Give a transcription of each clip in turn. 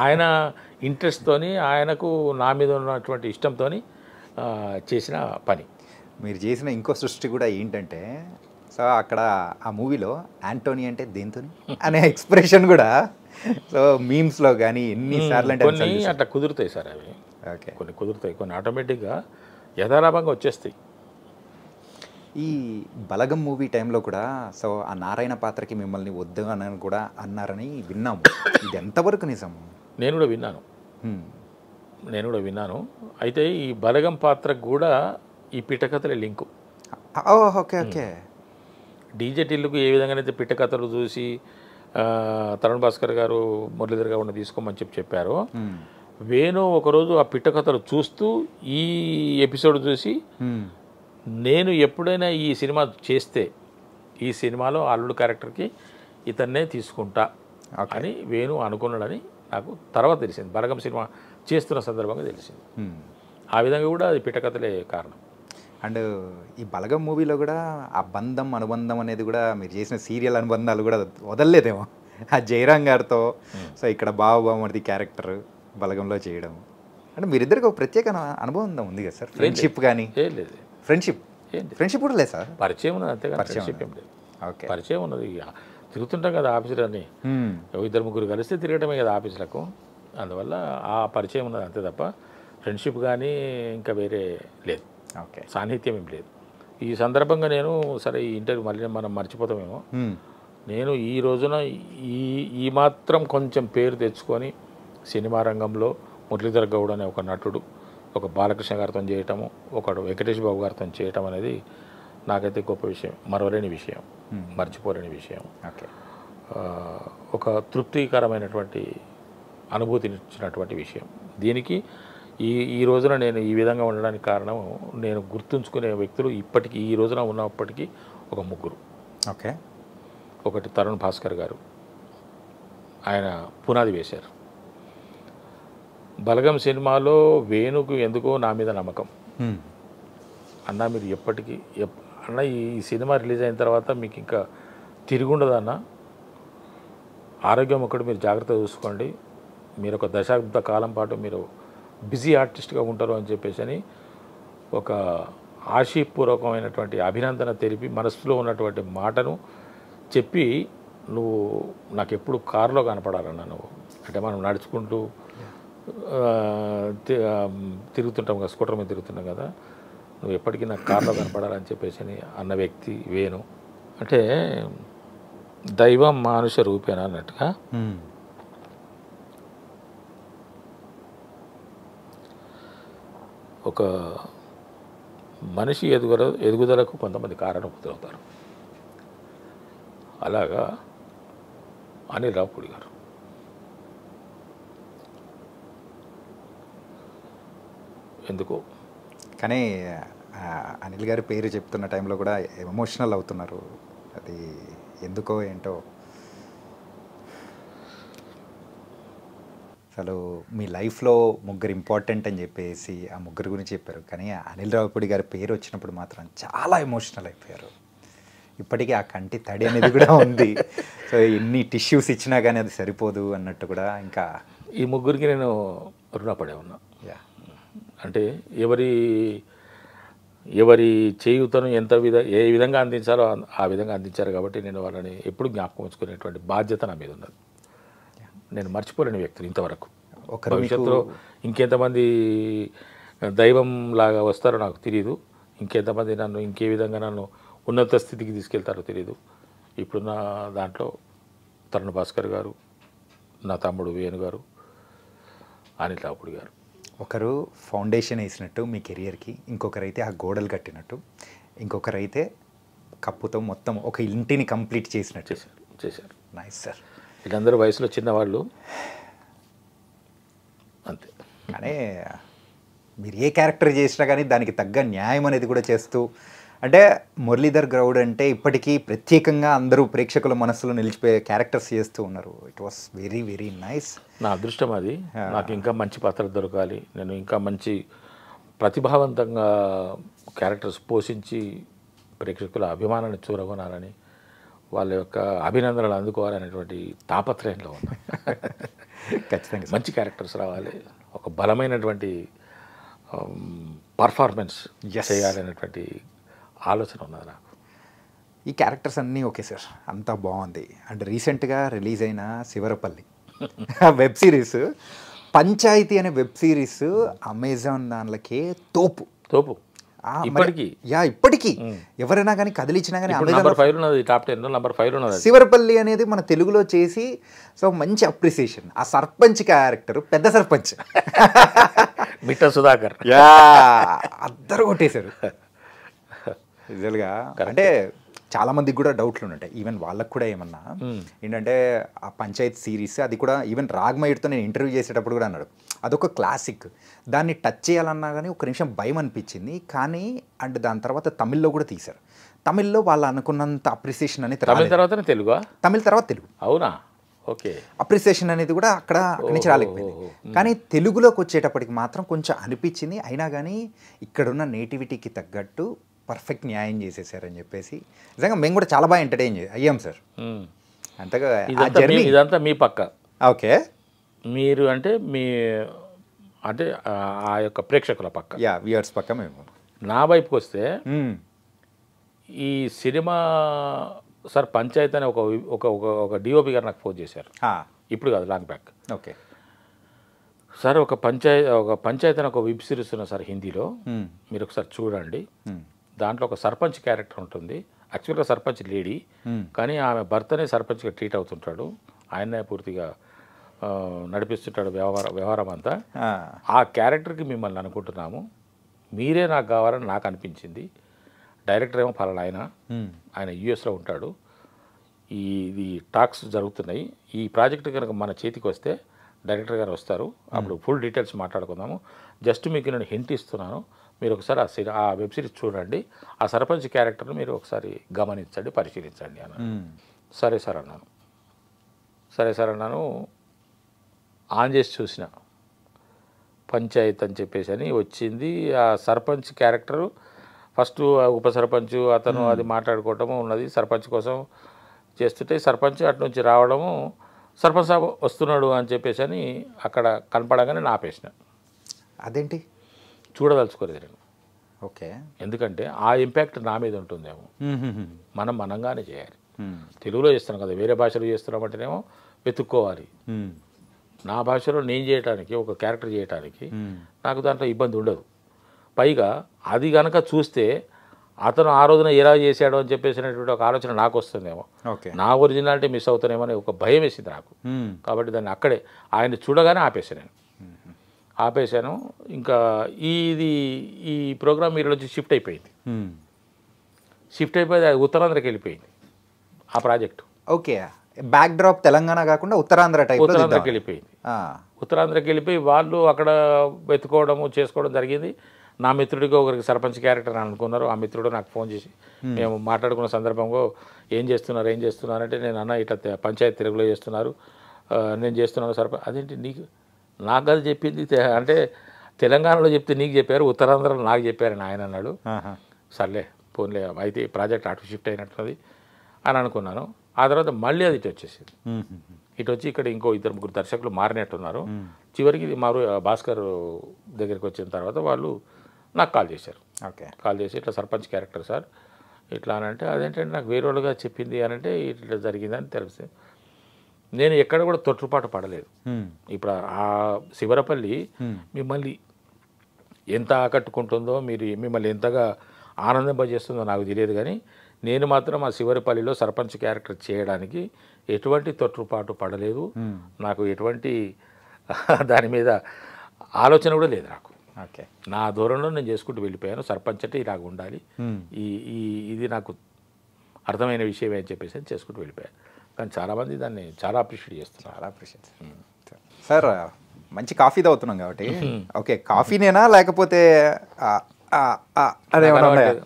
ఆయన ఇంట్రెస్ట్‌తోని ఆయనకు నా మీద ఉన్నటువంటి ఇష్టంతోని చేసిన పని. మీరు చేసిన ఇంకో సృష్టి కూడా ఏంటంటే, సో అక్కడ ఆ మూవీలో యాంటోనీ అంటే దేనితోని అనే ఎక్స్‌ప్రెషన్ కూడా సో మీమ్స్‌లో గాని ఎన్ని సార్లు అంటే కొన్ని అట్లా కుదురుతాయి సార్ అవి. ఓకే. కొన్ని కుదురుతాయి. కొన్ని ఆటోమేటిక్‌గా యథాలాపంగా వచ్చేస్తాయి. ఈ బలగం మూవీ టైంలో కూడా సో ఆ నారాయణ పాత్రకి మిమ్మల్ని వద్దు అని కూడా అన్నారని విన్నాము. ఇది ఎంతవరకు నిజం? నేను కూడా విన్నాను. హ్మ్. నేను కూడా విన్నాను. అయితే ఈ బలగం పాత్రకు కూడా ఈ పిట్టకథలే లింకు. ఓహ్! ఓకే. ఓకే. డీజే టిల్లుకు ఏ విధంగానైతే పిట్టకథలు చూసి తరుణ్ భాస్కర్ గారు మురళీధర్ గారిని తీసుకోమని చెప్పారో, హ్మ్. వేణు ఒకరోజు ఆ పిట్టకథలు చూస్తూ ఈ ఎపిసోడ్ చూసి హ్మ్. నేను ఎప్పుడైనా ఈ సినిమా చేస్తే ఈ సినిమాలో అల్లుడు క్యారెక్టర్కి ఇతన్నే తీసుకుంటా అని వేణు అనుకున్నాడని నాకు తర్వాత తెలిసింది. బలగం సినిమా చేస్తున్న సందర్భంగా తెలిసింది. హ్మ్. ఆ విధంగా కూడా అది పిట్టకథలే కారణం. అండ్ ఈ బలగం మూవీలో కూడా ఆ బంధం అనుబంధం అనేది కూడా మీరు చేసిన సీరియల్ అనుబంధాలు కూడా వదలలేదేమో ఆ జయరాం గారితో. సో ఇక్కడ బావబామర్ది క్యారెక్టర్ బలగంలో చేయడం అంటే మీరిద్దరికి ఒక ప్రత్యేక అనుబంధం ఉంది కదా సార్? ఫ్రెండ్షిప్ కానీ ఏం లేదు. ఫ్రెండ్షిప్ కూడా లేదు సార్? పరిచయం ఉన్నది అంతేగా, ఫ్రెండ్షిప్ ఏం లేదు. ఓకే. పరిచయం ఉన్నది. తిరుగుతుంటాం కదా ఆఫీసులన్నీ, ఇద్దరు ముగ్గురు కలిస్తే తిరగటమే కదా ఆఫీసులకు. అందువల్ల ఆ పరిచయం ఉన్నది అంతే తప్ప ఫ్రెండ్షిప్ కానీ ఇంకా వేరే లేదు. ఓకే. సాన్నిహిత్యం ఏం లేదు. ఈ సందర్భంగా నేను సరే ఈ ఇంటర్వ్యూ మళ్ళీ మనం మర్చిపోతామేమో, నేను ఈ రోజున ఈ మాత్రం కొంచెం పేరు తెచ్చుకొని సినిమా రంగంలో మురళీధర్ గౌడ్ అనే ఒక నటుడు ఒక బాలకృష్ణ గారితో చేయటము, ఒకడు వెంకటేష్ బాబు గారితో చేయటం అనేది నాకైతే గొప్ప విషయం, మరవలేని విషయం, మర్చిపోలేని విషయం. ఓకే. ఒక తృప్తికరమైనటువంటి అనుభూతినిచ్చినటువంటి విషయం. దీనికి ఈ రోజున నేను ఈ విధంగా ఉండడానికి కారణం, నేను గుర్తుంచుకునే వ్యక్తులు ఇప్పటికీ ఈ రోజున ఉన్నప్పటికీ ఒక ముగ్గురు. ఓకే. ఒకటి తరుణ్ భాస్కర్ గారు, ఆయన పునాది వేశారు. బలగం సినిమాలో వేణుకు ఎందుకో నా మీద నమ్మకం. అన్న మీరు ఎప్పటికీ అన్న ఈ సినిమా రిలీజ్ అయిన తర్వాత మీకు ఇంకా తిరుగుండదన్న, ఆరోగ్యం ఒకటి మీరు జాగ్రత్తగా చూసుకోండి, మీరు ఒక దశాబ్ద కాలం పాటు మీరు బిజీ ఆర్టిస్ట్గా ఉంటారు అని చెప్పేసి అని ఒక ఆశీపూర్వకమైనటువంటి అభినందన తెలిపి మనసులో ఉన్నటువంటి మాటను చెప్పి, నువ్వు నాకు ఎప్పుడు కారులో కనపడాలన్నా, నువ్వు అంటే మనం నడుచుకుంటూ తిరుగుతుంటాం కదా, స్కూటర్ మీద తిరుగుతుంటాం కదా, నువ్వు ఎప్పటికీ నాకు కారులో కనపడాలని చెప్పేసి అని అన్న వ్యక్తి వేణు. అంటే దైవం మానుష రూపేనా అన్నట్టుగా ఒక మనిషి ఎదుగుదలకు కొంతమంది కారణమవుతారు. అలాగా అనిల్ రావుపూడి గారు ఎందుకో కానీ అనిల్ గారి పేరు చెప్తున్న టైంలో కూడా ఎమోషనల్ అవుతున్నారు. అది ఎందుకో ఏంటో. అసలు మీ లైఫ్లో ముగ్గురు ఇంపార్టెంట్ అని చెప్పేసి ఆ ముగ్గురు గురించి చెప్పారు, కానీ అనిల్ రావుపూడి గారి పేరు వచ్చినప్పుడు మాత్రం చాలా ఎమోషనల్ అయిపోయారు. ఇప్పటికీ ఆ కంటి తడి అనేది కూడా ఉంది. సో ఎన్ని టిష్యూస్ ఇచ్చినా కానీ అది సరిపోదు అన్నట్టు కూడా. ఇంకా ఈ ముగ్గురికి నేను రుణపడే ఉన్నా. అంటే ఎవరి చేయూతను ఏ విధంగా అందించాలో ఆ విధంగా అందించారు కాబట్టి నేను వాళ్ళని ఎప్పుడు జ్ఞాపకం ఉంచుకునేటువంటి బాధ్యత నా మీద ఉన్నది. నేను మర్చిపోలేని వ్యక్తులు ఇంతవరకు. భవిష్యత్తులో ఇంకెంతమంది దైవం లాగా వస్తారో నాకు తెలియదు, ఇంకెంతమంది నన్ను ఇంకే విధంగా నన్ను ఉన్నత స్థితికి తీసుకెళ్తారో తెలియదు. ఇప్పుడున్న దాంట్లో తరుణ్ భాస్కర్ గారు, నా తమ్ముడు వేణు గారు, అనిల్ రావుపూడి గారు. ఒకరు ఫౌండేషన్ వేసినట్టు మీ కెరియర్కి, ఇంకొకరైతే ఆ గోడలు కట్టినట్టు, ఇంకొకరైతే కప్పుతో మొత్తం ఒక ఇంటిని కంప్లీట్ చేసినట్టు చేశారు. Nice sir. వీళ్ళందరూ వయసులో చిన్నవాళ్ళు అంతే. కానీ మీరు ఏ క్యారెక్టర్ చేసినా కానీ దానికి తగ్గ న్యాయం అనేది కూడా చేస్తూ, అంటే మురళీధర్ గౌడ్ అంటే ఇప్పటికీ ప్రత్యేకంగా అందరూ ప్రేక్షకుల మనసులో నిలిచిపోయే క్యారెక్టర్స్ చేస్తూ ఉన్నారు. It was very very nice. నా అదృష్టం అది. నాకు ఇంకా మంచి పాత్రలు దొరకాలి, నేను ఇంకా మంచి ప్రతిభావంతంగా క్యారెక్టర్స్ పోషించి ప్రేక్షకుల అభిమానాన్ని చూరగొనాలని, వాళ్ళ యొక్క అభినందనలు అందుకోవాలనేటువంటి తాపత్రయంలో ఉన్నా. ఖచ్చితంగా మంచి క్యారెక్టర్స్ రావాలి, ఒక బలమైనటువంటి పర్ఫార్మెన్స్ చేయాలనేటువంటి ఆలోచన ఉన్నది నాకు. ఈ క్యారెక్టర్స్ అన్నీ ఓకే సార్, అంతా బాగుంది. అండ్ రీసెంట్గా రిలీజ్ అయిన శివరపల్లి వెబ్ సిరీస్, పంచాయతీ అనే వెబ్ సిరీస్ అమెజాన్ దానిలోకే తోపు తోపు ఇప్పటికీ ఇప్పటికీ ఎవరైనా కానీ కదిలిచ్చినా కానీ నంబర్ 5 ఉన్నది, టాప్ 10 నంబర్ 5 ఉన్నది. శివరపల్లి అనేది మన తెలుగులో చేసి సో మంచి అప్రిసియేషన్. ఆ సర్పంచ్ క్యారెక్టర్, పెద్ద సర్పంచ్ మిట్ట సుధాకర్ అద్దరు కొట్టేశారు రిజల్గా. అంటే చాలా మందికి కూడా డౌట్లు ఉంటాయి, ఈవెన్ వాళ్ళకు కూడా ఏమన్నా ఏంటంటే ఆ పంచాయత్ సిరీస్ అది కూడా ఈవెన్ రాగ్మయుడితో నేను ఇంటర్వ్యూ చేసేటప్పుడు కూడా అన్నాడు అదొక క్లాసిక్, దాన్ని టచ్ చేయాలన్నా కానీ ఒక నిమిషం భయం అనిపించింది. కానీ అండ్ దాని తర్వాత తమిళ్లో కూడా తీశారు, తమిళ్లో వాళ్ళు అనుకున్నంత అప్రిసియేషన్ అనేది తమిళ తర్వాత తెలుగు అవునా, ఓకే, అప్రిసియేషన్ అనేది కూడా అక్కడి నుంచి రాలేకపోయింది. కానీ తెలుగులోకి వచ్చేటప్పటికి మాత్రం కొంచెం అనిపించింది. అయినా కానీ ఇక్కడున్న నేటివిటీకి తగ్గట్టు పర్ఫెక్ట్ న్యాయం చేసేసారని చెప్పేసి నిజంగా మేము కూడా చాలా బాగా ఎంటర్టైన్ అయ్యాం సార్. అంతగా ఇదంతా మీ పక్క, ఓకే, మీరు అంటే మీ అంటే ఆ యొక్క ప్రేక్షకుల పక్క, వ్యూవర్స్ పక్క. మేము నా వైపుకి వస్తే ఈ సినిమా సార్ పంచాయత్ అనే ఒక డిఓపి గారు నాకు ఫోన్ చేశారు, ఇప్పుడు కాదు లాంగ్ బ్యాక్. ఓకే సార్, ఒక పంచాయత్ అని ఒక వెబ్ సిరీస్ ఉన్న సార్ హిందీలో, మీరు ఒకసారి చూడండి. దాంట్లో ఒక సర్పంచ్ క్యారెక్టర్ ఉంటుంది. యాక్చువల్గా సర్పంచ్ లేడీ, కానీ ఆమె భర్తనే సర్పంచ్గా ట్రీట్ అవుతుంటాడు, ఆయనే పూర్తిగా నడిపిస్తుంటాడు వ్యవహారం అంతా. ఆ క్యారెక్టర్కి మిమ్మల్ని అనుకుంటున్నాము, మీరే నాకు కావాలని నాకు అనిపించింది. డైరెక్టర్ ఏమో ఫలానా ఆయన యూఎస్లో ఉంటాడు. ఇది టాక్స్ జరుగుతున్నాయి. ఈ ప్రాజెక్ట్ కనుక మన చేతికి వస్తే డైరెక్టర్ గారు వస్తారు, అప్పుడు ఫుల్ డీటెయిల్స్ మాట్లాడుకుందాము. జస్ట్ మీకు నేను హింట్ ఇస్తున్నాను, మీరు ఒకసారి ఆ వెబ్ సిరీస్ చూడండి, ఆ సర్పంచ్ క్యారెక్టర్ని మీరు ఒకసారి గమనించండి, పరిశీలించండి అన్నాను. సరే సార్ అన్నాను. ఆన్ చేసి చూసిన పంచాయత్ అని చెప్పేసి అని వచ్చింది. ఆ సర్పంచ్ క్యారెక్టరు ఫస్ట్ ఉప సర్పంచ్ అతను అది మాట్లాడుకోవటము ఉన్నది, సర్పంచ్ కోసం చేస్తుంటే సర్పంచ్ అటు నుంచి రావడము, సర్పంచ్ సాబ్ వస్తున్నాడు అని చెప్పేసి అని అక్కడ కనపడగానే నా ఆపేసిన. అదేంటి చూడదలుచుకోలేదు నేను. ఓకే, ఎందుకంటే ఆ ఇంపాక్ట్ నా మీద ఉంటుందేమో, మనంగానే చేయాలి. తెలుగులో చేస్తున్నాం కదా, వేరే భాషలో చేస్తున్నామంటేనేమో వెతుక్కోవాలి. నా భాషలో నేను చేయటానికి, ఒక క్యారెక్టర్ చేయటానికి నాకు దాంట్లో ఇబ్బంది ఉండదు. పైగా అది కనుక చూస్తే అతను ఆ రోజున ఎలా చేశాడో అని చెప్పేసినటువంటి ఒక ఆలోచన నాకు వస్తుందేమో, నా ఒరిజినాలిటీ మిస్ అవుతానేమో అని ఒక భయం వేసింది నాకు. కాబట్టి దాన్ని అక్కడే ఆయన చూడగానే ఆపేశాను. ఇంకా ఈ ప్రోగ్రామ్ మీరు నుంచి షిఫ్ట్ అయిపోయింది అది ఉత్తరాంధ్రకి వెళ్ళిపోయింది ఆ project. Okay, back drop Telangana కాకుండా ఉత్తరాంధ్రకి వెళ్ళిపోయి వాళ్ళు అక్కడ వెతుకోవడము చేసుకోవడం జరిగింది. నా మిత్రుడికి ఒకరికి సర్పంచ్ క్యారెక్టర్ అని అనుకున్నారు. ఆ మిత్రుడు నాకు ఫోన్ చేసి మేము మాట్లాడుకున్న సందర్భంలో ఏం చేస్తున్నారంటే నేను అన్న ఇట్లా పంచాయతీ తెలుగులో చేస్తున్నారు, నేను చేస్తున్నాను సర్పంచ్. అదేంటి నాకు అది చెప్పింది అంటే తెలంగాణలో చెప్తే నీకు చెప్పారు, ఉత్తరాంధ్రలో నాకు చెప్పారని ఆయన అన్నాడు. సర్లే పోన్లే, అయితే ప్రాజెక్ట్ అటు షిఫ్ట్ అయినట్టున్నది అని అనుకున్నాను. ఆ తర్వాత మళ్ళీ అది ఇటు వచ్చేసింది. ఇటు వచ్చి ఇక్కడ ఇంకో 2-3 దర్శకులు మారినట్టున్నారు. చివరికి భాస్కర్ దగ్గరికి వచ్చిన తర్వాత వాళ్ళు నాకు కాల్ చేశారు. కాల్ చేసి ఇట్లా సర్పంచ్ క్యారెక్టర్ సార్ ఇట్లా అని అంటే, అదేంటంటే నాకు వేరే వాళ్ళుగా చెప్పింది అని అంటే ఇట్లా జరిగిందని తెలిసి నేను ఎక్కడ కూడా తొట్టుపాటు పడలేదు. ఇప్పుడు ఆ శివరపల్లి మిమ్మల్ని ఎంత ఆకట్టుకుంటుందో, మిమ్మల్ని ఎంతగా ఆనందింపజేస్తుందో నాకు తెలియదు, కానీ నేను మాత్రం ఆ శివరపల్లిలో సర్పంచ్ క్యారెక్టర్ చేయడానికి ఎటువంటి తొట్టుపాటు పడలేదు. నాకు ఎటువంటి దాని మీద ఆలోచన కూడా లేదు నాకు. నా దూరంలో నేను చేసుకుంటూ వెళ్ళిపోయాను. సర్పంచ్ అంటే ఇలాగ ఉండాలి, ఇది నాకు అర్థమైన విషయమే అని చెప్పేసి చేసుకుంటూ వెళ్ళిపోయాను. కానీ చాలామంది దాన్ని చాలా అప్రిషియేట్ చేస్తున్నారు. సార్ మంచి కాఫీ తాగుతున్నాం కాబట్టి, ఓకే కాఫీనేనా లేకపోతే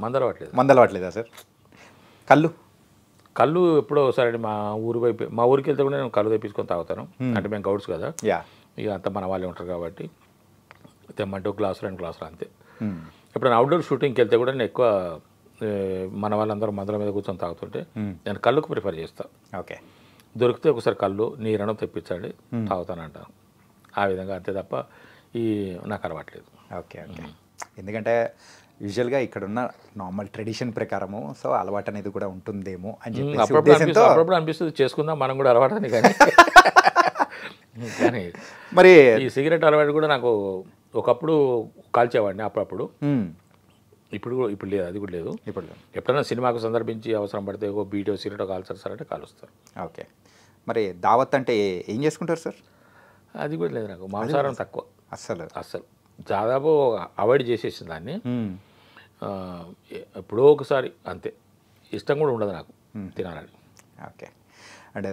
మందలవట్లేదా సార్? కళ్ళు ఎప్పుడో ఒకసారి మా ఊరికి వెళ్తే కూడా నేను కళ్ళు తెప్పించుకొని తాగుతాను. అంటే మేము గౌడ్స్ కదా, ఇక అంతా మన వాళ్ళే ఉంటారు కాబట్టి తెమ్మంటే 1 గ్లాసు 2 గ్లాసులు అంతే. ఎప్పుడైనా అవుట్డోర్ షూటింగ్కి వెళ్తే కూడా నేను ఎక్కువ మన వాళ్ళందరూ మందుల మీద కూర్చొని తాగుతుంటే నేను కళ్ళుకు ప్రిఫర్ చేస్తాను. ఓకే, దొరికితే ఒకసారి కళ్ళు నీరను తెప్పించండి తాగుతానంటాను. ఆ విధంగా అంతే తప్ప ఈ నాకు అలవాట్లేదు. Okay okay. ఎందుకంటే యూజువల్గా ఇక్కడున్న నార్మల్ ట్రెడిషన్ ప్రకారము సో అలవాటు అనేది కూడా ఉంటుందేమో అని చెప్పేసి ఉద్దేశంతో అప్పుడప్పుడు అనిపిస్తుంది చేసుకుందాం మనం కూడా అలవాటని, కానీ కానీ మరి ఈ సిగరెట్ అలవాటు కూడా నాకు ఒకప్పుడు కాల్చేవాడిని అప్పుడప్పుడు. ఇప్పుడు లేదు, అది కూడా లేదు. ఇప్పుడు ఎప్పుడైనా సినిమాకు సందర్భించి అవసరం పడితే ఒక బీటో సిగరెట్ కాల్చారు సార్ అంటే కాలుస్తారు. ఓకే. మరి దావత్ అంటే ఏం చేసుకుంటారు సార్? అది కూడా లేదు నాకు, మాంసాహారం తక్కువ అస్సలు దాదాపు అవాయిడ్ చేసేసింది దాన్ని. ఎప్పుడో ఒకసారి అంతే, ఇష్టం కూడా ఉండదు నాకు తినాలని. ఓకే. అండ్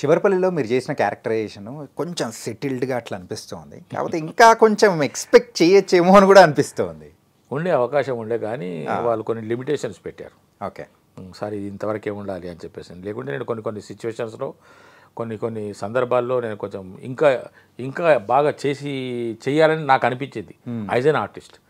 శివరపల్లిలో మీరు చేసిన క్యారెక్టరైజేషన్ కొంచెం సెటిల్డ్గా అట్లా అనిపిస్తుంది, కాకపోతే ఇంకా కొంచెం ఎక్స్పెక్ట్ చేయొచ్చేమో అని కూడా అనిపిస్తుంది. ఉండే అవకాశం ఉండే కానీ వాళ్ళు కొన్ని లిమిటేషన్స్ పెట్టారు. ఓకే సార్ ఇది ఇంతవరకే ఉండాలి అని చెప్పేసి. లేకుంటే నేను కొన్ని సిచ్యువేషన్స్లో కొన్ని సందర్భాల్లో నేను కొంచెం ఇంకా బాగా చేయాలని నాకు అనిపించింది యాజ్ ఎన్ ఆర్టిస్ట్.